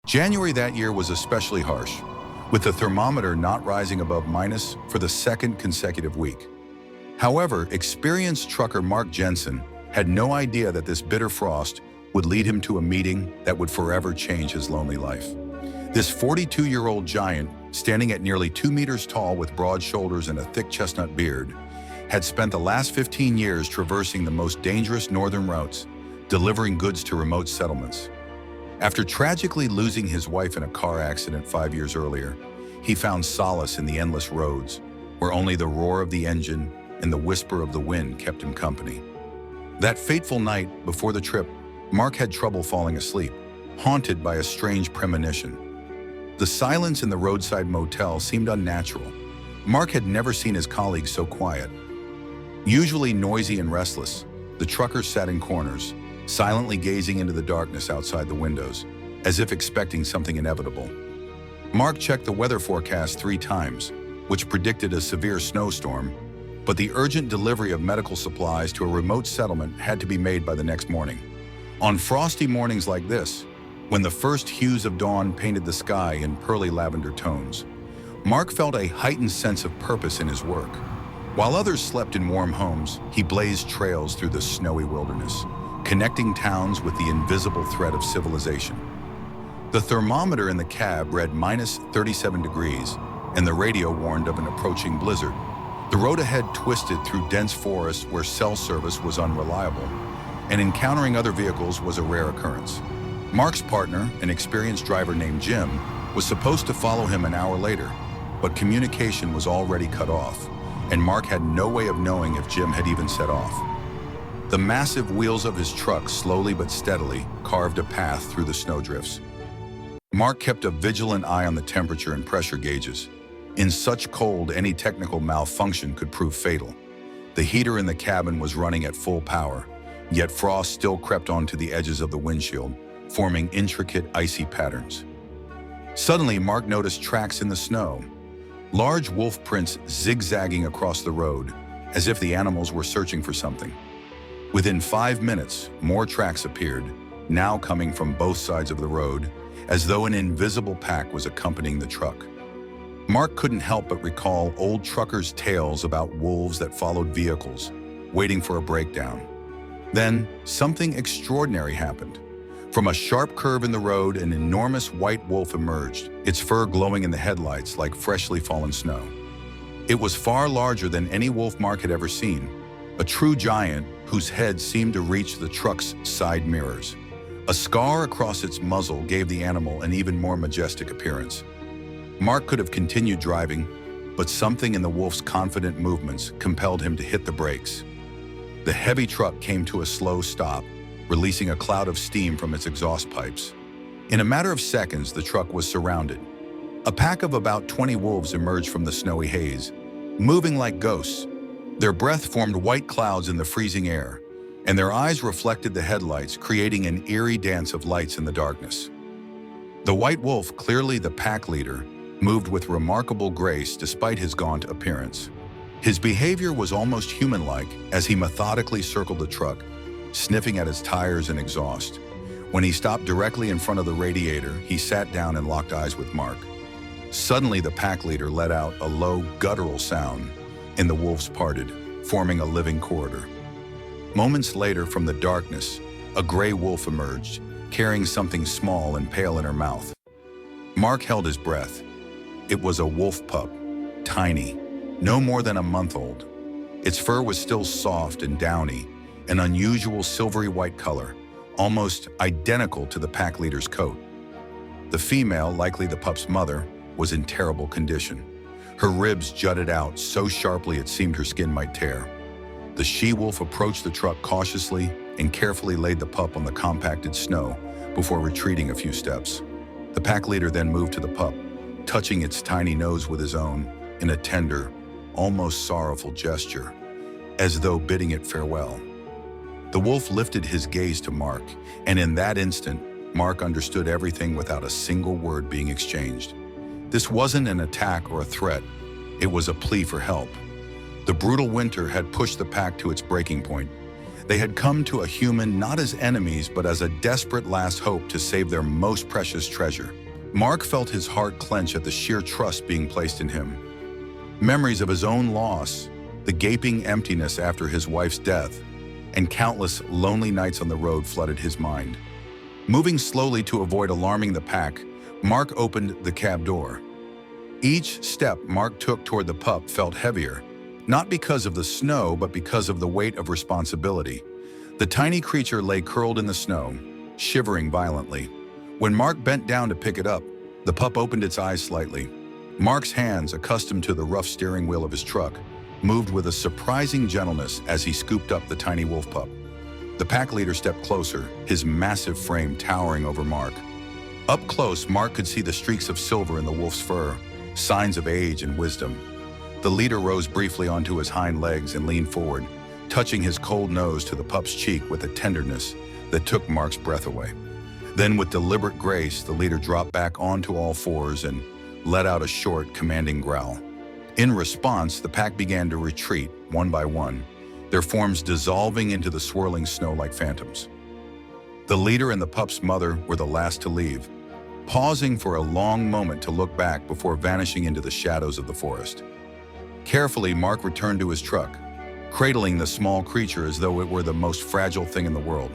January that year was especially harsh, with the thermometer not rising above minus for the second consecutive week. However, experienced trucker Mark Jensen had no idea that this bitter frost would lead him to a meeting that would forever change his lonely life. This 42-year-old giant, standing at nearly 2 meters tall with broad shoulders and a thick chestnut beard, had spent the last 15 years traversing the most dangerous northern routes, delivering goods to remote settlements. After tragically losing his wife in a car accident 5 years earlier, he found solace in the endless roads, where only the roar of the engine and the whisper of the wind kept him company. That fateful night before the trip, Mark had trouble falling asleep, haunted by a strange premonition. The silence in the roadside motel seemed unnatural. Mark had never seen his colleagues so quiet. Usually noisy and restless, the truckers sat in corners, silently gazing into the darkness outside the windows, as if expecting something inevitable. Mark checked the weather forecast 3 times, which predicted a severe snowstorm, but the urgent delivery of medical supplies to a remote settlement had to be made by the next morning. On frosty mornings like this, when the first hues of dawn painted the sky in pearly lavender tones, Mark felt a heightened sense of purpose in his work. While others slept in warm homes, he blazed trails through the snowy wilderness, connecting towns with the invisible thread of civilization. The thermometer in the cab read minus 37 degrees, and the radio warned of an approaching blizzard. The road ahead twisted through dense forests where cell service was unreliable, and encountering other vehicles was a rare occurrence. Mark's partner, an experienced driver named Jim, was supposed to follow him an hour later, but communication was already cut off, and Mark had no way of knowing if Jim had even set off. The massive wheels of his truck slowly but steadily carved a path through the snowdrifts. Mark kept a vigilant eye on the temperature and pressure gauges. In such cold, any technical malfunction could prove fatal. The heater in the cabin was running at full power, yet frost still crept onto the edges of the windshield, forming intricate icy patterns. Suddenly, Mark noticed tracks in the snow, large wolf prints zigzagging across the road, as if the animals were searching for something. Within 5 minutes, more tracks appeared, now coming from both sides of the road, as though an invisible pack was accompanying the truck. Mark couldn't help but recall old truckers' tales about wolves that followed vehicles, waiting for a breakdown. Then, something extraordinary happened. From a sharp curve in the road, an enormous white wolf emerged, its fur glowing in the headlights like freshly fallen snow. It was far larger than any wolf Mark had ever seen, a true giant whose head seemed to reach the truck's side mirrors. A scar across its muzzle gave the animal an even more majestic appearance. Mark could have continued driving, but something in the wolf's confident movements compelled him to hit the brakes. The heavy truck came to a slow stop, releasing a cloud of steam from its exhaust pipes. In a matter of seconds, the truck was surrounded. A pack of about 20 wolves emerged from the snowy haze, moving like ghosts. Their breath formed white clouds in the freezing air, and their eyes reflected the headlights, creating an eerie dance of lights in the darkness. The white wolf, clearly the pack leader, moved with remarkable grace despite his gaunt appearance. His behavior was almost human-like as he methodically circled the truck, sniffing at its tires and exhaust. When he stopped directly in front of the radiator, he sat down and locked eyes with Mark. Suddenly, the pack leader let out a low, guttural sound, and the wolves parted, forming a living corridor. Moments later, from the darkness, a gray wolf emerged, carrying something small and pale in her mouth. Mark held his breath. It was a wolf pup, tiny, no more than a month old. Its fur was still soft and downy, an unusual silvery white color, almost identical to the pack leader's coat. The female, likely the pup's mother, was in terrible condition. Her ribs jutted out so sharply it seemed her skin might tear. The she-wolf approached the truck cautiously and carefully laid the pup on the compacted snow before retreating a few steps. The pack leader then moved to the pup, touching its tiny nose with his own in a tender, almost sorrowful gesture, as though bidding it farewell. The wolf lifted his gaze to Mark, and in that instant, Mark understood everything without a single word being exchanged. This wasn't an attack or a threat, it was a plea for help. The brutal winter had pushed the pack to its breaking point. They had come to a human not as enemies but as a desperate last hope to save their most precious treasure. Mark felt his heart clench at the sheer trust being placed in him. Memories of his own loss, the gaping emptiness after his wife's death, and countless lonely nights on the road flooded his mind. Moving slowly to avoid alarming the pack, Mark opened the cab door. Each step Mark took toward the pup felt heavier, not because of the snow, but because of the weight of responsibility. The tiny creature lay curled in the snow, shivering violently. When Mark bent down to pick it up, the pup opened its eyes slightly. Mark's hands, accustomed to the rough steering wheel of his truck, moved with a surprising gentleness as he scooped up the tiny wolf pup. The pack leader stepped closer, his massive frame towering over Mark. Up close, Mark could see the streaks of silver in the wolf's fur, signs of age and wisdom. The leader rose briefly onto his hind legs and leaned forward, touching his cold nose to the pup's cheek with a tenderness that took Mark's breath away. Then, with deliberate grace, the leader dropped back onto all fours and let out a short, commanding growl. In response, the pack began to retreat, one by one, their forms dissolving into the swirling snow like phantoms. The leader and the pup's mother were the last to leave, pausing for a long moment to look back before vanishing into the shadows of the forest. Carefully, Mark returned to his truck, cradling the small creature as though it were the most fragile thing in the world.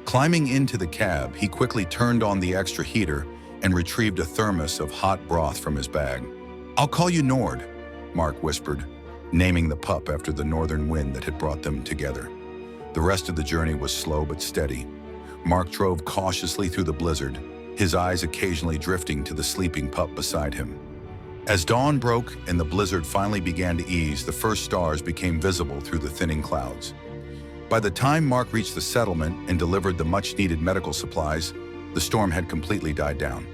Climbing into the cab, he quickly turned on the extra heater and retrieved a thermos of hot broth from his bag. "I'll call you Nord," Mark whispered, naming the pup after the northern wind that had brought them together. The rest of the journey was slow but steady. Mark drove cautiously through the blizzard, his eyes occasionally drifting to the sleeping pup beside him. As dawn broke and the blizzard finally began to ease, the first stars became visible through the thinning clouds. By the time Mark reached the settlement and delivered the much-needed medical supplies, the storm had completely died down.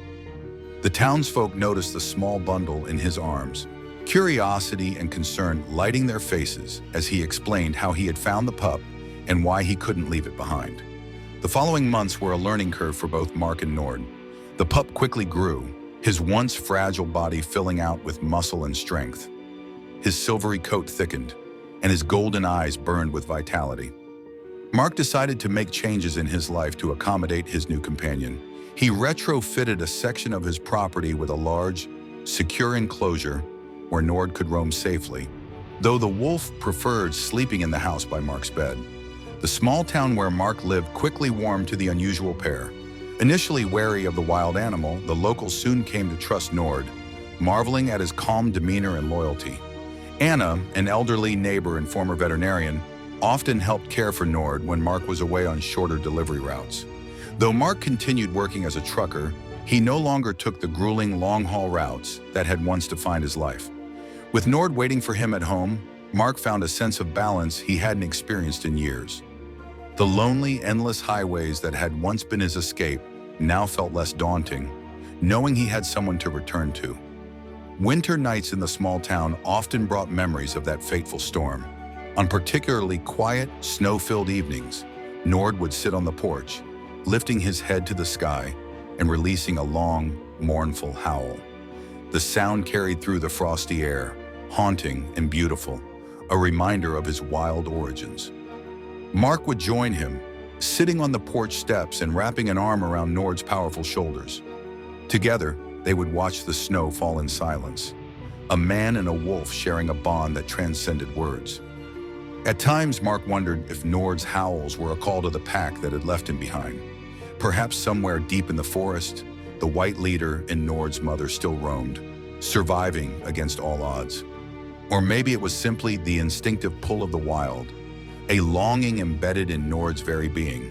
The townsfolk noticed the small bundle in his arms, curiosity and concern lighting their faces as he explained how he had found the pup and why he couldn't leave it behind. The following months were a learning curve for both Mark and Nord. The pup quickly grew, his once fragile body filling out with muscle and strength. His silvery coat thickened, and his golden eyes burned with vitality. Mark decided to make changes in his life to accommodate his new companion. He retrofitted a section of his property with a large, secure enclosure where Nord could roam safely, though the wolf preferred sleeping in the house by Mark's bed. The small town where Mark lived quickly warmed to the unusual pair. Initially wary of the wild animal, the locals soon came to trust Nord, marveling at his calm demeanor and loyalty. Anna, an elderly neighbor and former veterinarian, often helped care for Nord when Mark was away on shorter delivery routes. Though Mark continued working as a trucker, he no longer took the grueling long-haul routes that had once defined his life. With Nord waiting for him at home, Mark found a sense of balance he hadn't experienced in years. The lonely, endless highways that had once been his escape now felt less daunting, knowing he had someone to return to. Winter nights in the small town often brought memories of that fateful storm. On particularly quiet, snow-filled evenings, Nord would sit on the porch, lifting his head to the sky and releasing a long, mournful howl. The sound carried through the frosty air, haunting and beautiful, a reminder of his wild origins. Mark would join him, sitting on the porch steps and wrapping an arm around Nord's powerful shoulders. Together, they would watch the snow fall in silence, a man and a wolf sharing a bond that transcended words. At times, Mark wondered if Nord's howls were a call to the pack that had left him behind. Perhaps somewhere deep in the forest, the white leader and Nord's mother still roamed, surviving against all odds. Or maybe it was simply the instinctive pull of the wild, a longing embedded in Nord's very being.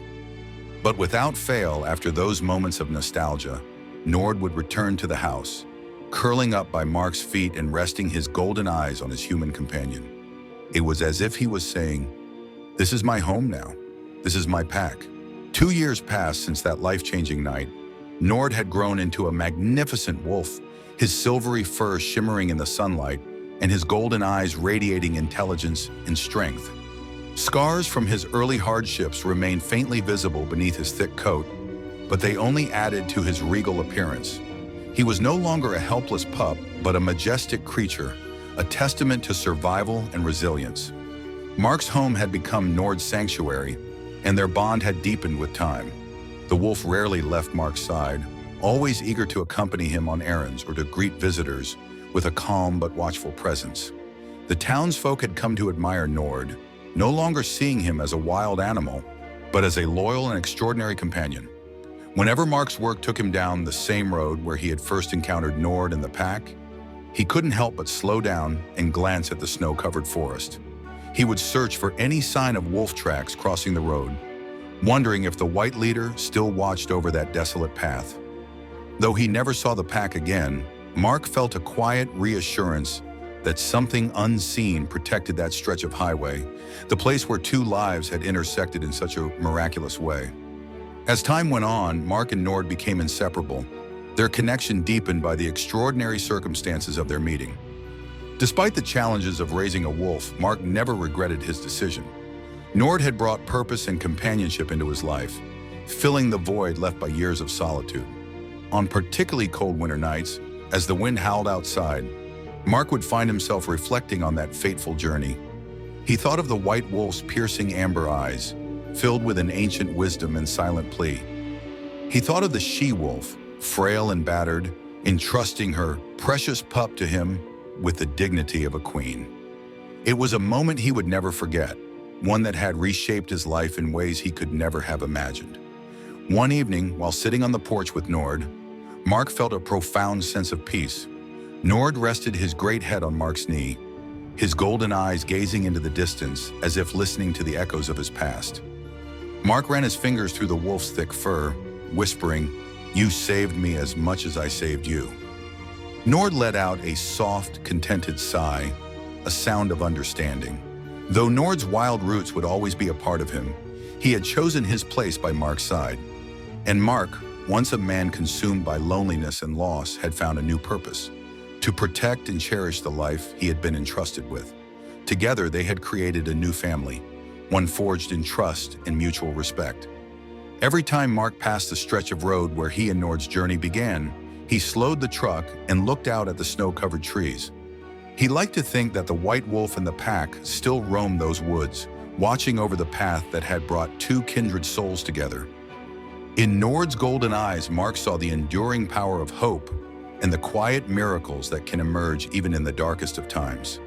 But without fail, after those moments of nostalgia, Nord would return to the house, curling up by Mark's feet and resting his golden eyes on his human companion. It was as if he was saying, "This is my home now. This is my pack." 2 years passed since that life-changing night. Nord had grown into a magnificent wolf, his silvery fur shimmering in the sunlight and his golden eyes radiating intelligence and strength. Scars from his early hardships remained faintly visible beneath his thick coat, but they only added to his regal appearance. He was no longer a helpless pup, but a majestic creature, a testament to survival and resilience. Mark's home had become Nord's sanctuary, and their bond had deepened with time. The wolf rarely left Mark's side, always eager to accompany him on errands or to greet visitors with a calm but watchful presence. The townsfolk had come to admire Nord, no longer seeing him as a wild animal, but as a loyal and extraordinary companion. Whenever Mark's work took him down the same road where he had first encountered Nord and the pack, he couldn't help but slow down and glance at the snow-covered forest. He would search for any sign of wolf tracks crossing the road, wondering if the white leader still watched over that desolate path. Though he never saw the pack again, Mark felt a quiet reassurance that something unseen protected that stretch of highway, the place where two lives had intersected in such a miraculous way. As time went on, Mark and Nord became inseparable, their connection deepened by the extraordinary circumstances of their meeting. Despite the challenges of raising a wolf, Mark never regretted his decision. Nord had brought purpose and companionship into his life, filling the void left by years of solitude. On particularly cold winter nights, as the wind howled outside, Mark would find himself reflecting on that fateful journey. He thought of the white wolf's piercing amber eyes, filled with an ancient wisdom and silent plea. He thought of the she-wolf, frail and battered, entrusting her precious pup to him with the dignity of a queen. It was a moment he would never forget, one that had reshaped his life in ways he could never have imagined. One evening, while sitting on the porch with Nord, Mark felt a profound sense of peace. Nord rested his great head on Mark's knee, his golden eyes gazing into the distance as if listening to the echoes of his past. Mark ran his fingers through the wolf's thick fur, whispering, "You saved me as much as I saved you." Nord let out a soft, contented sigh, a sound of understanding. Though Nord's wild roots would always be a part of him, he had chosen his place by Mark's side. And Mark, once a man consumed by loneliness and loss, had found a new purpose: to protect and cherish the life he had been entrusted with. Together, they had created a new family, one forged in trust and mutual respect. Every time Mark passed the stretch of road where he and Nord's journey began, he slowed the truck and looked out at the snow-covered trees. He liked to think that the white wolf and the pack still roamed those woods, watching over the path that had brought two kindred souls together. In Nord's golden eyes, Mark saw the enduring power of hope and the quiet miracles that can emerge even in the darkest of times.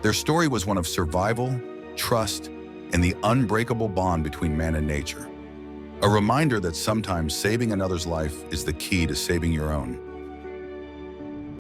Their story was one of survival, trust, and the unbreakable bond between man and nature. A reminder that sometimes saving another's life is the key to saving your own.